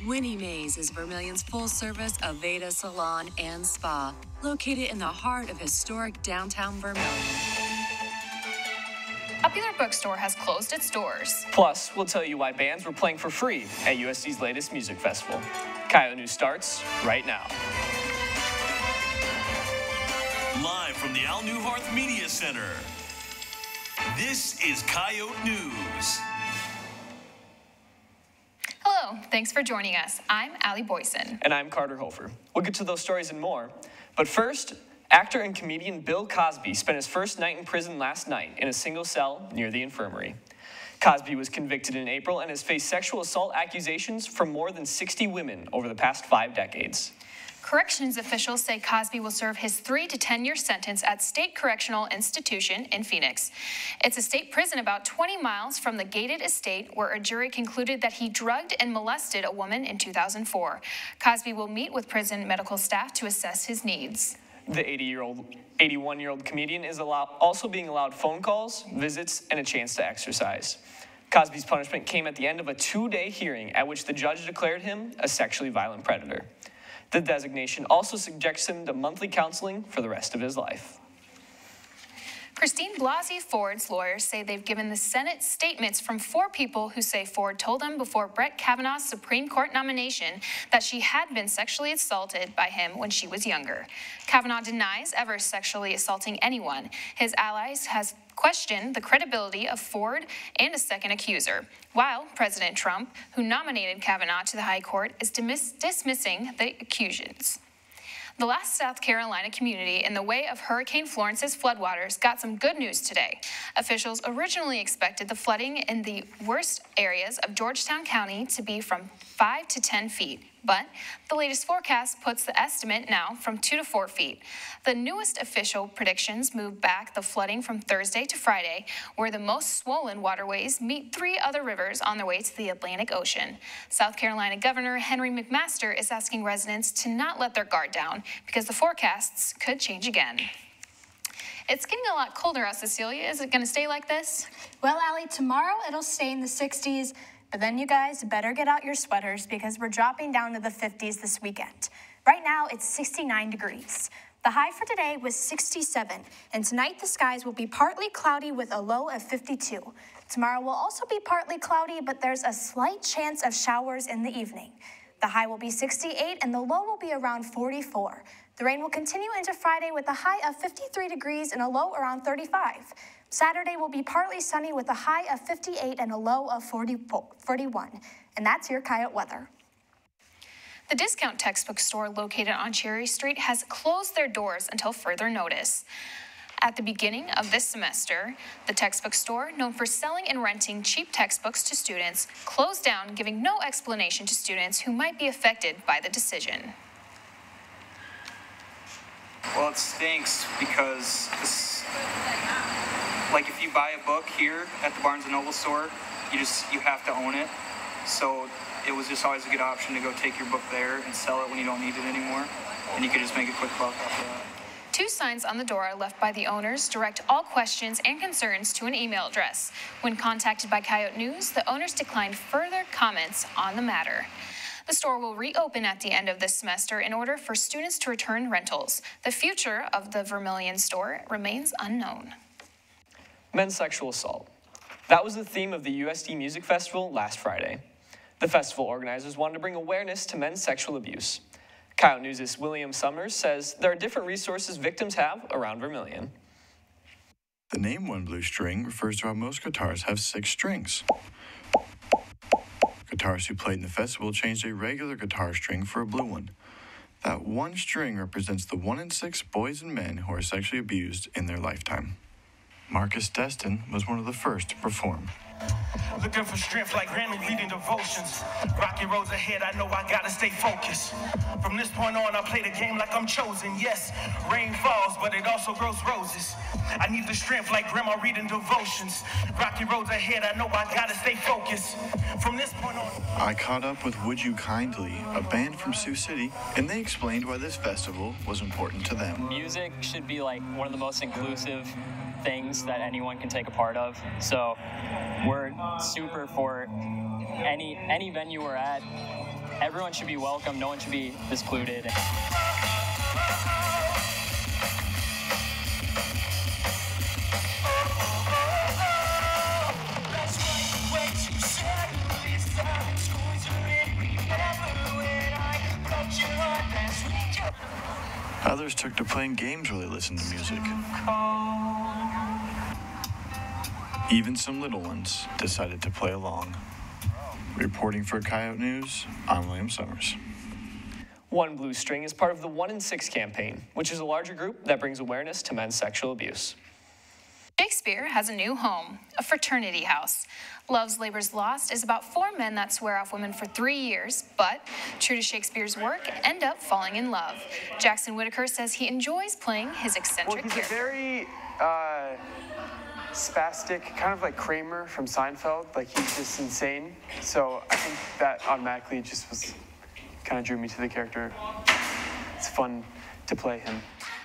Winnie Mays is Vermilion's full-service Aveda salon and spa, located in the heart of historic downtown Vermilion. Popular Bookstore has closed its doors. Plus, we'll tell you why bands were playing for free at USD's latest music festival. Coyote News starts right now. Live from the Al Newharth Media Center, this is Coyote News. Hello, thanks for joining us. I'm Allie Boyson. And I'm Carter Hofer. We'll get to those stories and more. But first, actor and comedian Bill Cosby spent his first night in prison last night in a single cell near the infirmary. Cosby was convicted in April and has faced sexual assault accusations from more than 60 women over the past 5 decades. Corrections officials say Cosby will serve his 3 to 10-year sentence at State Correctional Institution in Phoenix. It's a state prison about 20 miles from the gated estate where a jury concluded that he drugged and molested a woman in 2004. Cosby will meet with prison medical staff to assess his needs. The 81-year-old comedian is also being allowed phone calls, visits, and a chance to exercise. Cosby's punishment came at the end of a 2-day hearing at which the judge declared him a sexually violent predator. The designation also subjects him to monthly counseling for the rest of his life. Christine Blasey Ford's lawyers say they've given the Senate statements from 4 people who say Ford told them before Brett Kavanaugh's Supreme Court nomination that she had been sexually assaulted by him when she was younger. Kavanaugh denies ever sexually assaulting anyone. His allies has questioned the credibility of Ford and a second accuser, while President Trump, who nominated Kavanaugh to the High Court, is dismissing the accusations. The last South Carolina community in the way of Hurricane Florence's floodwaters got some good news today. Officials originally expected the flooding in the worst areas of Georgetown County to be from 5 to 10 feet, but the latest forecast puts the estimate now from 2 to 4 feet. The newest official predictions move back the flooding from Thursday to Friday, where the most swollen waterways meet 3 other rivers on their way to the Atlantic Ocean. South Carolina Governor Henry McMaster is asking residents to not let their guard down because the forecasts could change again. It's getting a lot colder out, Cecilia. Is it going to stay like this? Well, Allie, tomorrow it'll stay in the 60s, but then you guys better get out your sweaters because we're dropping down to the 50s this weekend. Right now, it's 69 degrees. The high for today was 67, and tonight the skies will be partly cloudy with a low of 52. Tomorrow will also be partly cloudy, but there's a slight chance of showers in the evening. The high will be 68, and the low will be around 44. The rain will continue into Friday with a high of 53 degrees and a low around 35. Saturday will be partly sunny with a high of 58 and a low of 41. And that's your Coyote weather. The discount textbook store located on Cherry Street has closed their doors until further notice. At the beginning of this semester, the textbook store, known for selling and renting cheap textbooks to students, closed down, giving no explanation to students who might be affected by the decision. Well, it stinks because like if you buy a book here at the Barnes & Noble store, you have to own it. So it was just always a good option to go take your book there and sell it when you don't need it anymore. And you could just make a quick buck off of that. 2 signs on the door left by the owners direct all questions and concerns to an email address. When contacted by Coyote News, the owners declined further comments on the matter. The store will reopen at the end of this semester in order for students to return rentals. The future of the Vermilion store remains unknown. Men's sexual assault. That was the theme of the USD Music Festival last Friday. The festival organizers wanted to bring awareness to men's sexual abuse. Coyote News' William Summers says there are different resources victims have around Vermilion. The name One Blue String refers to how most guitars have 6 strings. Guitarists who played in the festival changed a regular guitar string for a blue one. That one string represents the 1 in 6 boys and men who are sexually abused in their lifetime. Marcus Destin was one of the first to perform. Looking for strength like Grammy leading devotions. Rocky roads ahead, I know I gotta stay focused. From this point on, I play the game like I'm chosen. Yes, rain falls, but it also grows roses. I need the strength like grandma reading devotions. Rocky roads ahead, I know I gotta stay focused. From this point on, I caught up with Would You Kindly, a band from Sioux City, and they explained why this festival was important to them. Music should be like one of the most inclusive things that anyone can take a part of. So we're super for any venue we're at. everyone should be welcome. No one should be excluded. Others took to playing games while they listened to music. Even some little ones decided to play along. Reporting for Coyote News, I'm William Summers. One Blue String is part of the 1 in 6 campaign, which is a larger group that brings awareness to men's sexual abuse. Shakespeare has a new home, a fraternity house. Love's Labor's Lost is about 4 men that swear off women for 3 years, but, true to Shakespeare's work, end up falling in love. Jackson Whitaker says he enjoys playing his eccentric Well, he's a character. very spastic, kind of like Kramer from Seinfeld. Like, he's just insane. So I think that automatically just was kind of drew me to the character. It's fun to play him.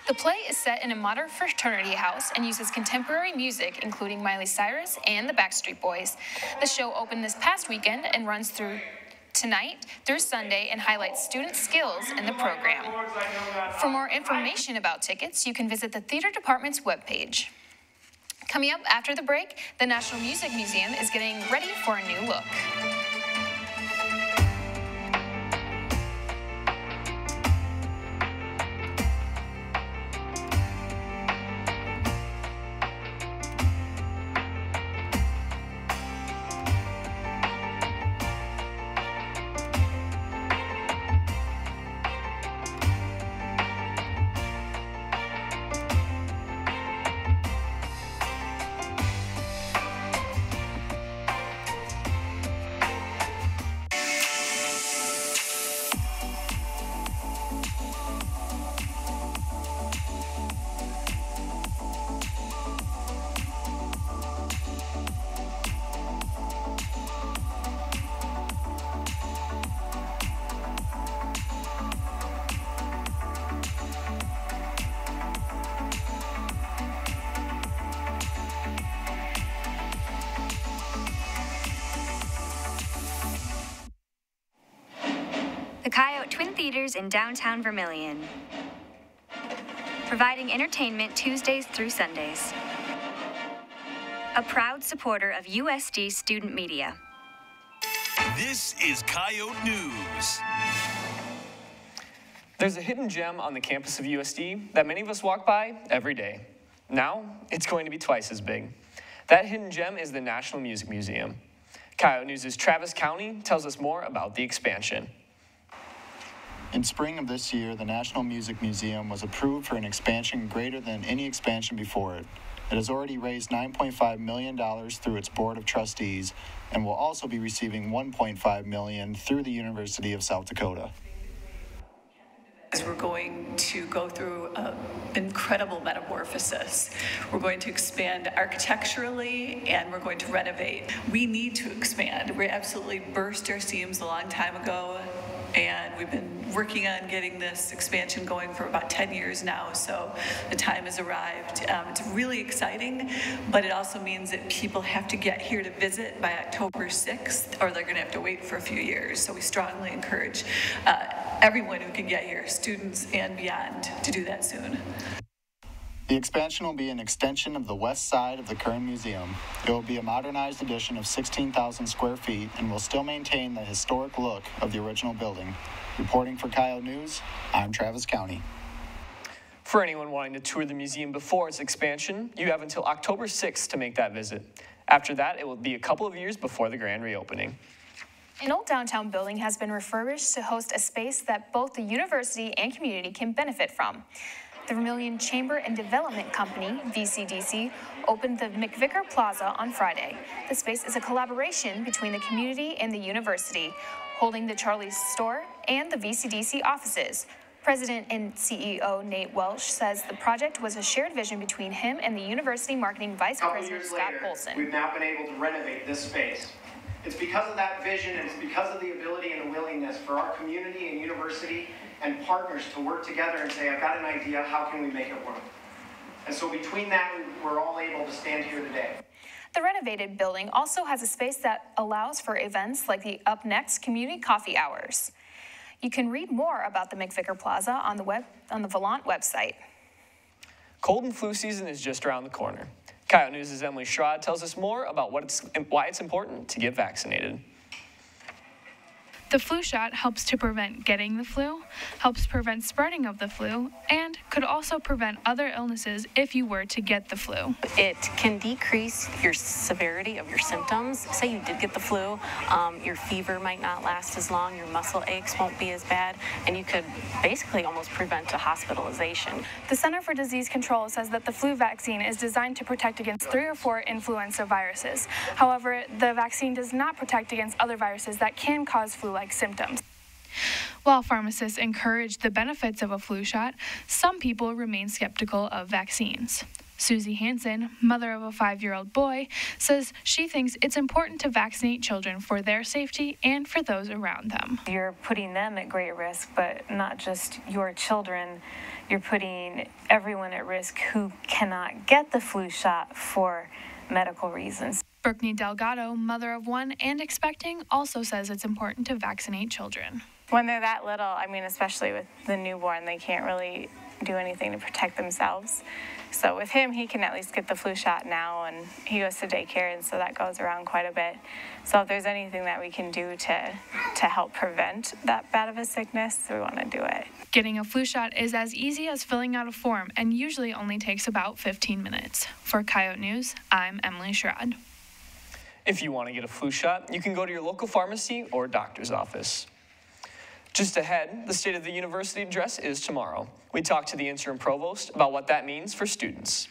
The play is set in a modern fraternity house and uses contemporary music, including Miley Cyrus and the Backstreet Boys. The show opened this past weekend and runs through tonight through Sunday and highlights student skills in the program. For more information about tickets, you can visit the theater department's webpage. Coming up after the break, the National Music Museum is getting ready for a new look. The Coyote Twin Theaters in downtown Vermilion, providing entertainment Tuesdays through Sundays. A proud supporter of USD student media. This is Coyote News. There's a hidden gem on the campus of USD that many of us walk by every day. Now, it's going to be twice as big. That hidden gem is the National Music Museum. Coyote News' Travis County tells us more about the expansion. In spring of this year, the National Music Museum was approved for an expansion greater than any expansion before it. It has already raised $9.5 million through its Board of Trustees and will also be receiving $1.5 million through the University of South Dakota. We're going to go through an incredible metamorphosis. We're going to expand architecturally and we're going to renovate. We need to expand. We absolutely burst our seams a long time ago, and we've been working on getting this expansion going for about 10 years now, so the time has arrived. It's really exciting, but it also means that people have to get here to visit by October 6th, or they're going to have to wait for a few years. So we strongly encourage everyone who can get here, students and beyond, to do that soon. The expansion will be an extension of the west side of the current museum. It will be a modernized addition of 16,000 square feet and will still maintain the historic look of the original building. Reporting for Coyote News, I'm Travis County. For anyone wanting to tour the museum before its expansion, you have until October 6th to make that visit. After that, it will be a couple of years before the grand reopening. An old downtown building has been refurbished to host a space that both the university and community can benefit from. The Vermilion Chamber and Development Company, VCDC, opened the McVicker Plaza on Friday. The space is a collaboration between the community and the university, holding the Charlie's store and the VCDC offices. President and CEO Nate Welsh says the project was a shared vision between him and the university marketing vice president Scott Polson. We've now been able to renovate this space. It's because of that vision, and it's because of the ability and the willingness for our community and university and partners to work together and say, I've got an idea, how can we make it work? And so between that, we're all able to stand here today. The renovated building also has a space that allows for events like the Up Next Community Coffee Hours. You can read more about the McVicker Plaza on the Volant website. Cold and flu season is just around the corner. Coyote News' Emily Schrod tells us more about why it's important to get vaccinated. The flu shot helps to prevent getting the flu, helps prevent spreading of the flu, and could also prevent other illnesses if you were to get the flu. It can decrease your severity of your symptoms. Say you did get the flu, your fever might not last as long, your muscle aches won't be as bad, and you could basically almost prevent a hospitalization. The Center for Disease Control says that the flu vaccine is designed to protect against 3 or 4 influenza viruses. However, the vaccine does not protect against other viruses that can cause flu-like symptoms. While pharmacists encourage the benefits of a flu shot, some people remain skeptical of vaccines. Susie Hansen, mother of a 5-year-old boy, says she thinks it's important to vaccinate children for their safety and for those around them. You're putting them at great risk, but not just your children. You're putting everyone at risk who cannot get the flu shot for medical reasons. Berkney Delgado, mother of 1 and expecting, also says it's important to vaccinate children. When they're that little, I mean, especially with the newborn, they can't really do anything to protect themselves. So with him, he can at least get the flu shot now, and he goes to daycare, and so that goes around quite a bit. So if there's anything that we can do to help prevent that bad of a sickness, we want to do it. Getting a flu shot is as easy as filling out a form and usually only takes about 15 minutes. For Coyote News, I'm Emily Schrod. If you want to get a flu shot, you can go to your local pharmacy or doctor's office. Just ahead, the State of the University address is tomorrow. We talked to the interim provost about what that means for students.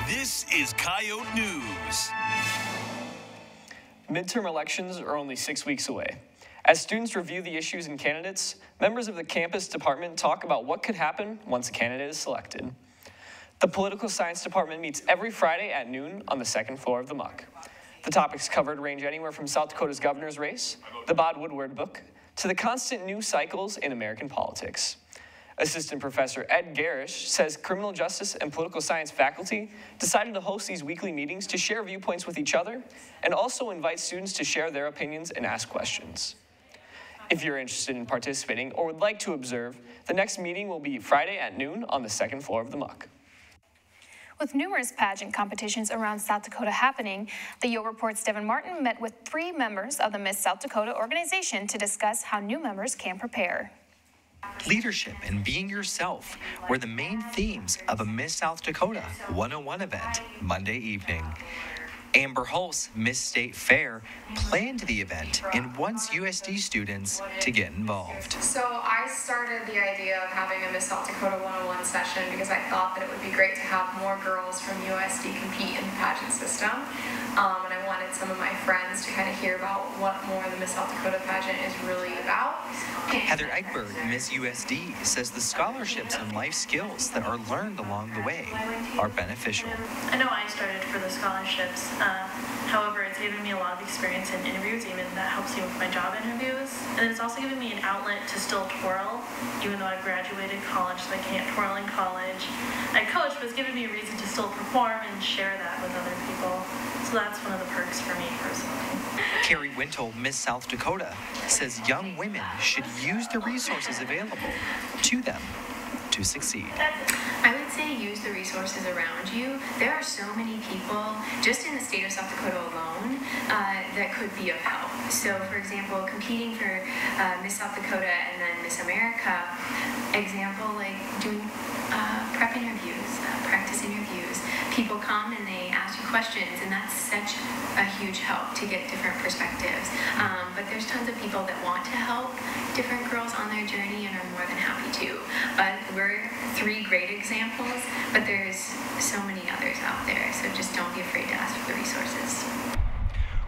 This is Coyote News. Midterm elections are only 6 weeks away. As students review the issues and candidates, members of the campus department talk about what could happen once a candidate is selected. The political science department meets every Friday at noon on the second floor of the MUC. The topics covered range anywhere from South Dakota's governor's race, the Bob Woodward book, to the constant news cycles in American politics. Assistant Professor Ed Garish says criminal justice and political science faculty decided to host these weekly meetings to share viewpoints with each other and also invite students to share their opinions and ask questions. If you're interested in participating or would like to observe, the next meeting will be Friday at noon on the second floor of the MUC. With numerous pageant competitions around South Dakota happening, the Yo Report's Devin Martin met with 3 members of the Miss South Dakota organization to discuss how new members can prepare. Leadership and being yourself were the main themes of a Miss South Dakota 101 event Monday evening. Amber Hulse, Miss State Fair, planned the event and wants USD students to get involved. So I started the idea of having a Miss South Dakota 101 session because I thought that it would be great to have more girls from USD compete in the pageant system. And I wanted some of my friends to kind of hear about what more the Miss South Dakota pageant is really about. Heather Egbert, Miss USD, says the scholarships and life skills that are learned along the way are beneficial. I know I started for the scholarships However, it's given me a lot of experience in interviews, even that helps me with my job interviews. And it's also given me an outlet to still twirl, even though I graduated college, so I can't twirl in college. I coach, but it's given me a reason to still perform and share that with other people. So that's one of the perks for me personally. Carrie Wintle, Miss South Dakota, says young women should use the resources available to them to succeed. I would say use the resources around you. There are so many people, just in the state of South Dakota alone, that could be of help. So, for example, competing for Miss South Dakota and then Miss America, example, like doing prep interviews, practice interviews. People come and they ask you questions, and that's such a huge help to get different perspectives. But there's tons of people that want to help different girls on their journey and are more than happy to. But we're 3 great examples, but there's so many others out there, so just don't be afraid to ask for the resources.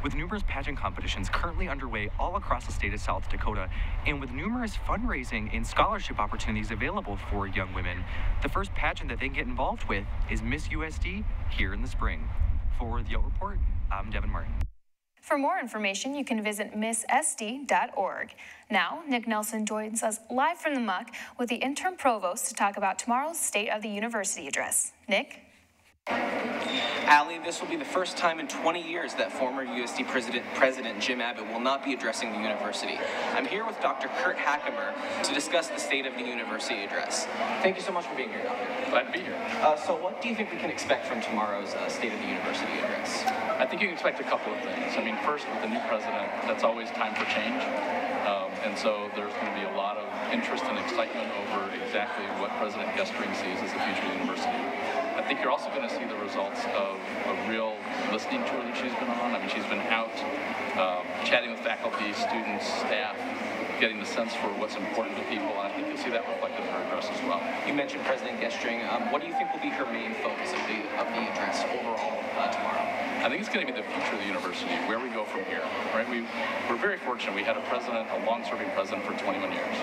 With numerous pageant competitions currently underway all across the state of South Dakota, and with numerous fundraising and scholarship opportunities available for young women, the first pageant that they can get involved with is Miss USD here in the spring. For the Out Report, I'm Devin Martin. For more information, you can visit misssd.org. Now, Nick Nelson joins us live from the muck with the interim provost to talk about tomorrow's State of the University address. Nick? Allie, this will be the first time in 20 years that former USD President Jim Abbott will not be addressing the university. I'm here with Dr. Kurt Hackemer to discuss the State of the University address. Thank you so much for being here, Doctor. Glad to be here. So what do you think we can expect from tomorrow's State of the University address? I think you can expect a couple of things. I mean, first, with the new president, that's always time for change. And so there's going to be a lot of interest and excitement over exactly what President Gestring sees as the future of the university. I think you're also going to see the results of a real listening tour that she's been on. I mean, she's been out chatting with faculty, students, staff, getting the sense for what's important to people. I think you'll see that reflected in her address as well. You mentioned President Gestring. What do you think will be her main focus of the address overall tomorrow? I think it's going to be the future of the university, where we go from here. Right? We're very fortunate. We had a president, a long-serving president for 21 years.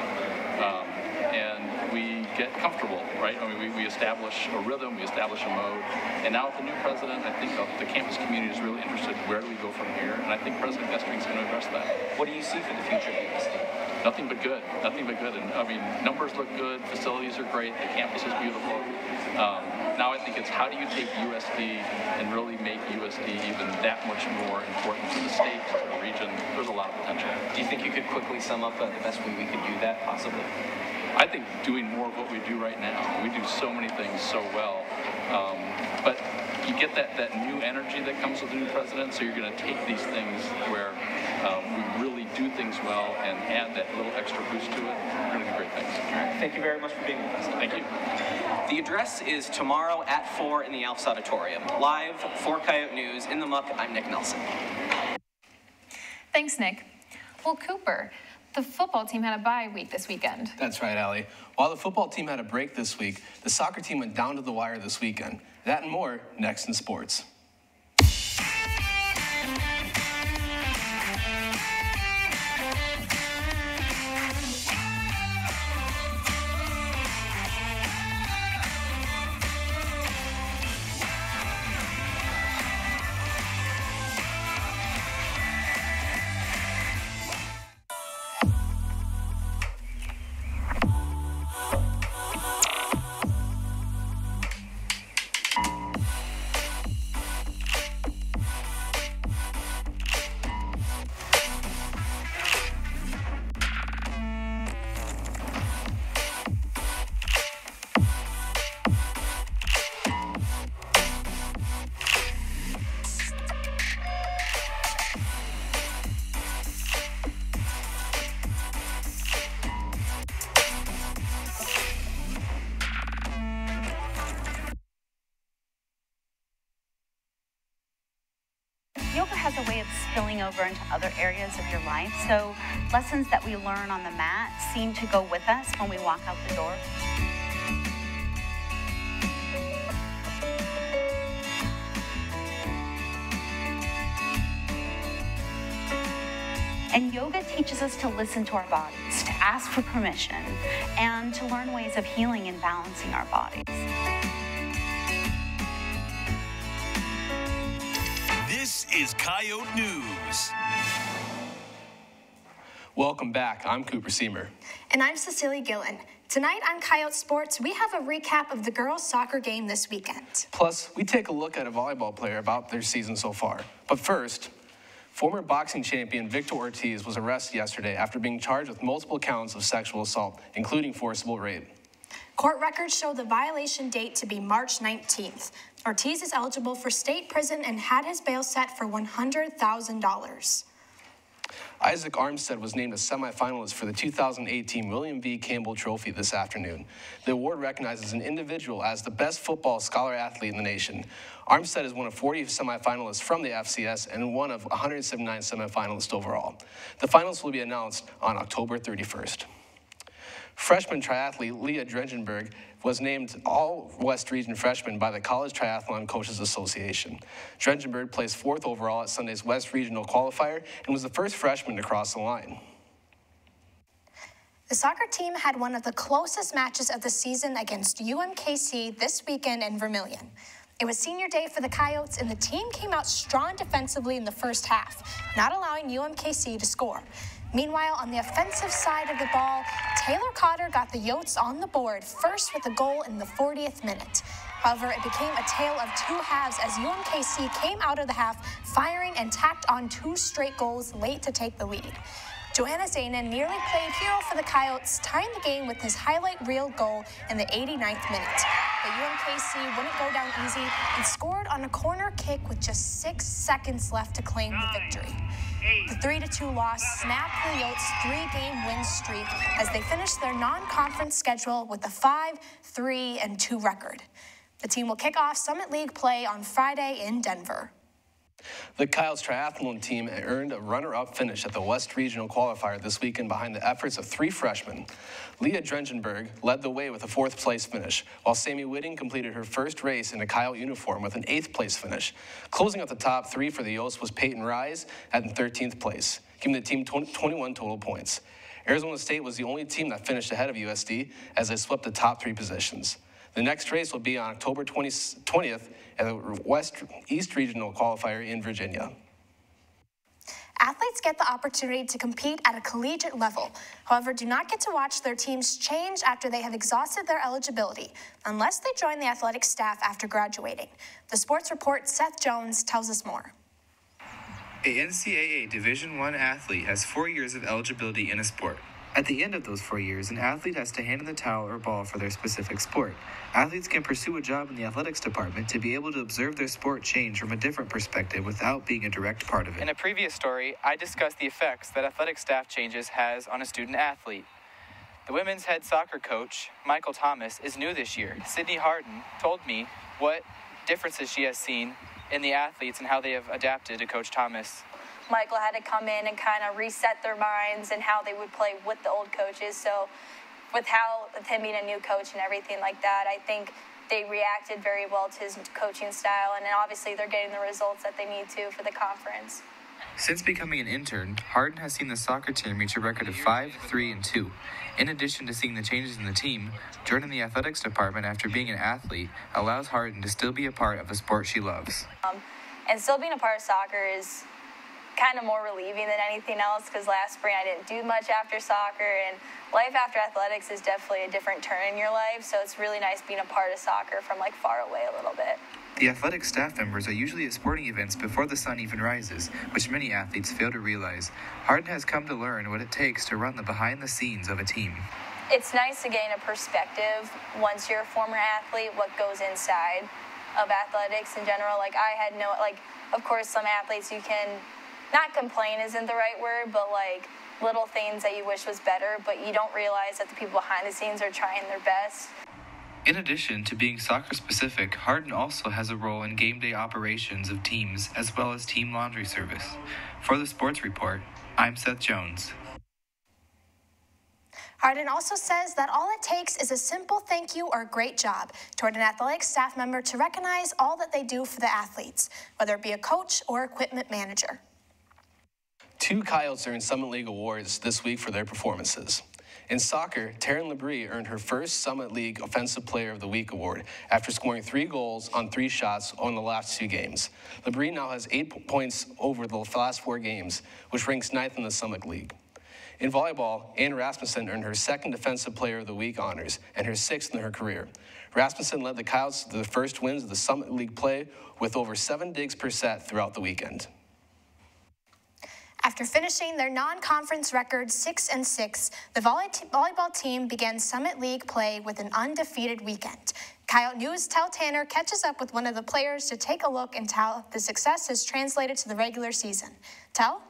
And we get comfortable, right? I mean, we establish a rhythm, we establish a mode. And now with the new president, I think the campus community is really interested, where do we go from here? And I think President Gestring is going to address that. What do you see for the future of USD? Nothing but good, nothing but good. And I mean, numbers look good, facilities are great, the campus is beautiful. Now I think it's how do you take USD and really make USD even that much more important to the state, to the region. There's a lot of potential. Do you think you could quickly sum up the best way we could do that, possibly? I think doing more of what we do right now. We do so many things so well, but you get that new energy that comes with the new president, so you're going to take these things where we really do things well and add that little extra boost to it. We're going to do great things. All right. Thank you very much for being with us. Thank you. The address is tomorrow at 4 in the Alps Auditorium. Live for Coyote News in the muck, I'm Nick Nelson. Thanks, Nick. Well, Cooper, the football team had a bye week this weekend. That's right, Allie. While the football team had a break this week, the soccer team went down to the wire this weekend. That and more next in sports. Yoga has a way of spilling over into other areas of your life, so lessons that we learn on the mat seem to go with us when we walk out the door. And yoga teaches us to listen to our bodies, to ask for permission, and to learn ways of healing and balancing our bodies. This is Coyote News. Welcome back. I'm Cooper Seamer. And I'm Cecilia Gillen. Tonight on Coyote Sports, we have a recap of the girls' soccer game this weekend. Plus, we take a look at a volleyball player about their season so far. But first, former boxing champion Victor Ortiz was arrested yesterday after being charged with multiple counts of sexual assault, including forcible rape. Court records show the violation date to be March 19th. Ortiz is eligible for state prison and had his bail set for $100,000. Isaac Armstead was named a semifinalist for the 2018 William V. Campbell Trophy this afternoon. The award recognizes an individual as the best football scholar athlete in the nation. Armstead is one of 40 semifinalists from the FCS and one of 179 semifinalists overall. The finals will be announced on October 31st. Freshman triathlete Leah Drengenberg was named All-West Region Freshman by the College Triathlon Coaches Association. Drengenberg placed 4th overall at Sunday's West Regional Qualifier and was the first freshman to cross the line. The soccer team had one of the closest matches of the season against UMKC this weekend in Vermilion. It was senior day for the Coyotes, and the team came out strong defensively in the first half, not allowing UMKC to score. Meanwhile, on the offensive side of the ball, Taylor Cotter got the Yotes on the board, first with a goal in the 40th minute. However, it became a tale of two halves as UMKC came out of the half firing and tacked on 2 straight goals late to take the lead. Joanna Zanin nearly played hero for the Coyotes, tying the game with his highlight reel goal in the 89th minute. But UMKC wouldn't go down easy and scored on a corner kick with just 6 seconds left to claim the victory. The 3-2 loss snapped the Yotes' 3-game win streak as they finished their non-conference schedule with a 5-3-2 record. The team will kick off Summit League play on Friday in Denver. The Coyotes triathlon team earned a runner-up finish at the West Regional Qualifier this weekend behind the efforts of 3 freshmen. Leah Drengenberg led the way with a 4th-place finish, while Sammy Whitting completed her first race in a Coyote uniform with an 8th-place finish. Closing out the top 3 for the Yotes was Peyton Rise at 13th place, giving the team 21 total points. Arizona State was the only team that finished ahead of USD as they swept the top 3 positions. The next race will be on October 20th at the East Regional Qualifier in Virginia. Athletes get the opportunity to compete at a collegiate level, however, do not get to watch their teams change after they have exhausted their eligibility, unless they join the athletic staff after graduating. The Sports Report Seth Jones tells us more. A NCAA Division I athlete has 4 years of eligibility in a sport. At the end of those 4 years, an athlete has to hand in the towel or ball for their specific sport. Athletes can pursue a job in the athletics department to be able to observe their sport change from a different perspective without being a direct part of it. In a previous story, I discussed the effects that athletic staff changes has on a student athlete. The women's head soccer coach, Michael Thomas, is new this year. Sydney Harden told me what differences she has seen in the athletes and how they have adapted to Coach Thomas. Michael had to come in and kind of reset their minds and how they would play with the old coaches. So with him being a new coach and everything like that, I think they reacted very well to his coaching style, and obviously they're getting the results that they need to for the conference. Since becoming an intern, Harden has seen the soccer team reach a record of 5-3-2. In addition to seeing the changes in the team, joining the athletics department after being an athlete allows Harden to still be a part of the sport she loves. And still being a part of soccer is kind of more relieving than anything else, because last spring I didn't do much after soccer, and life after athletics is definitely a different turn in your life, so it's really nice being a part of soccer from like far away a little bit. The athletic staff members are usually at sporting events before the sun even rises, which many athletes fail to realize. Harden has come to learn what it takes to run the behind the scenes of a team. It's nice to gain a perspective once you're a former athlete, what goes inside of athletics in general. Like I had no, like of course some athletes you can, not complain isn't the right word, but like little things that you wish was better, but you don't realize that the people behind the scenes are trying their best. In addition to being soccer-specific, Harden also has a role in game day operations of teams as well as team laundry service. For the Sports Report, I'm Seth Jones. Harden also says that all it takes is a simple thank you or great job toward an athletic staff member to recognize all that they do for the athletes, whether it be a coach or equipment manager. 2 Coyotes earned Summit League awards this week for their performances. In soccer, Taryn Labrie earned her first Summit League Offensive Player of the Week award after scoring 3 goals on 3 shots on the last 2 games. Labrie now has 8 points over the last 4 games, which ranks 9th in the Summit League. In volleyball, Ann Rasmussen earned her 2nd Defensive Player of the Week honors and her 6th in her career. Rasmussen led the Coyotes to the first wins of the Summit League play with over 7 digs per set throughout the weekend. After finishing their non-conference record 6-6, the volleyball team began Summit League play with an undefeated weekend. Coyote News' Tel Tanner catches up with one of the players to take a look into how the success has translated to the regular season. Tel?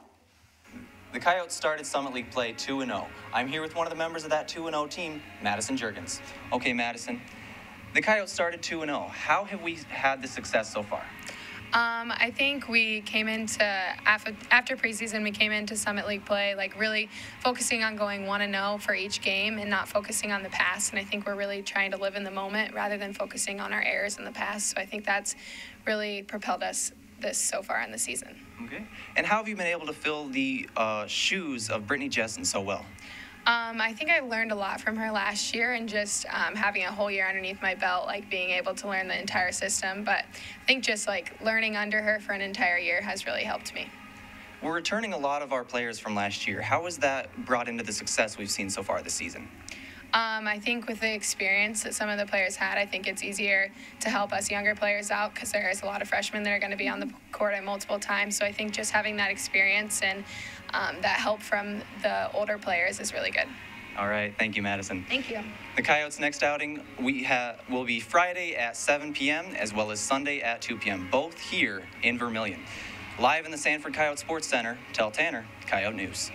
The Coyotes started Summit League play 2-0. I'm here with one of the members of that 2-0 team, Madison Juergens. Okay, Madison, the Coyotes started 2-0. How have we had the success so far? I think we came into, after preseason, we came into Summit League play, like really focusing on going 1-0 for each game and not focusing on the past. And I think we're really trying to live in the moment rather than focusing on our errors in the past. So I think that's really propelled us this so far in the season. Okay. And how have you been able to fill the shoes of Brittany Jessen so well? I think I learned a lot from her last year and just having a whole year underneath my belt, like being able to learn the entire system. But I think just like learning under her for an entire year has really helped me. We're returning a lot of our players from last year. How has that brought into the success we've seen so far this season? I think with the experience that some of the players had, I think it's easier to help us younger players out because there is a lot of freshmen that are going to be on the court at multiple times. So I think just having that experience and that help from the older players is really good. All right. Thank you, Madison. Thank you. The Coyotes' next outing will be Friday at 7 p.m. as well as Sunday at 2 p.m., both here in Vermilion. Live in the Sanford Coyote Sports Center, Tel Tanner, Coyote News.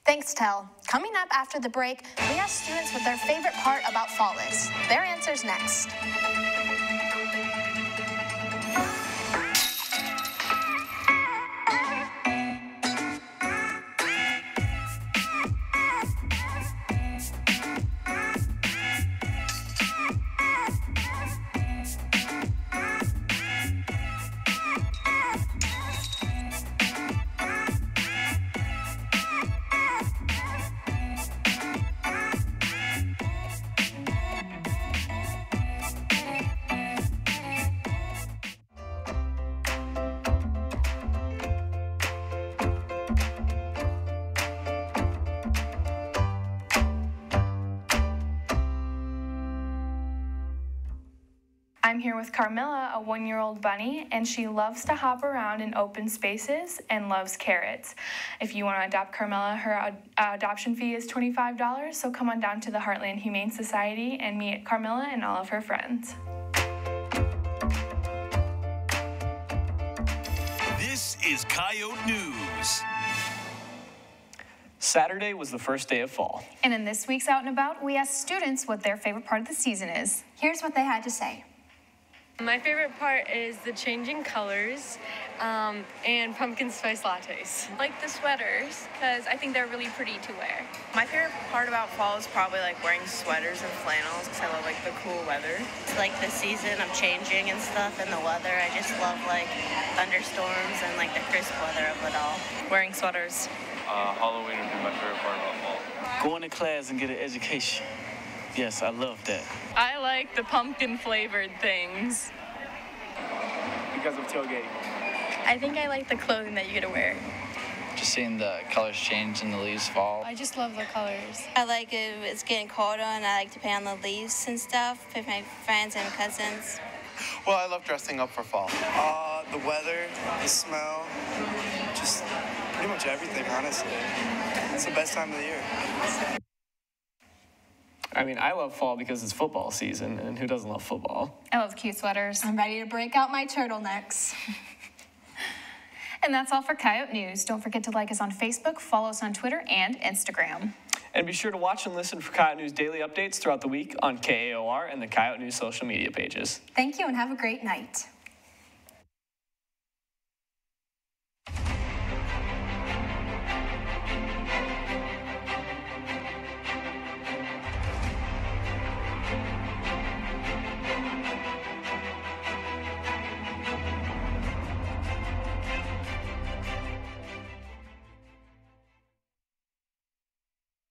Thanks, Tel. Coming up after the break, we ask students what their favorite part about fall is. Their answers next. I'm here with Carmilla, a 1-year-old bunny, and she loves to hop around in open spaces and loves carrots. If you want to adopt Carmilla, her adoption fee is $25, so come on down to the Heartland Humane Society and meet Carmilla and all of her friends. This is Coyote News. Saturday was the first day of fall. And in this week's Out and About, we asked students what their favorite part of the season is. Here's what they had to say. My favorite part is the changing colors and pumpkin spice lattes. I like the sweaters because I think they're really pretty to wear. My favorite part about fall is probably like wearing sweaters and flannels because I love like the cool weather. It's like the season of changing and stuff and the weather. I just love like thunderstorms and like the crisp weather of it all. Wearing sweaters. Halloween would be my favorite part about fall. Going to class and get an education. Yes, I love that. I like the pumpkin flavored things. Because of tailgating. I think I like the clothing that you get to wear. Just seeing the colors change and the leaves fall. I just love the colors. I like if it's getting colder and I like to play on the leaves and stuff with my friends and cousins. Well, I love dressing up for fall. The weather, the smell, just pretty much everything, honestly. It's the best time of the year. I mean, I love fall because it's football season, and who doesn't love football? I love cute sweaters. I'm ready to break out my turtlenecks. And that's all for Coyote News. Don't forget to like us on Facebook, follow us on Twitter and Instagram. And be sure to watch and listen for Coyote News daily updates throughout the week on KAOR and the Coyote News social media pages. Thank you and have a great night.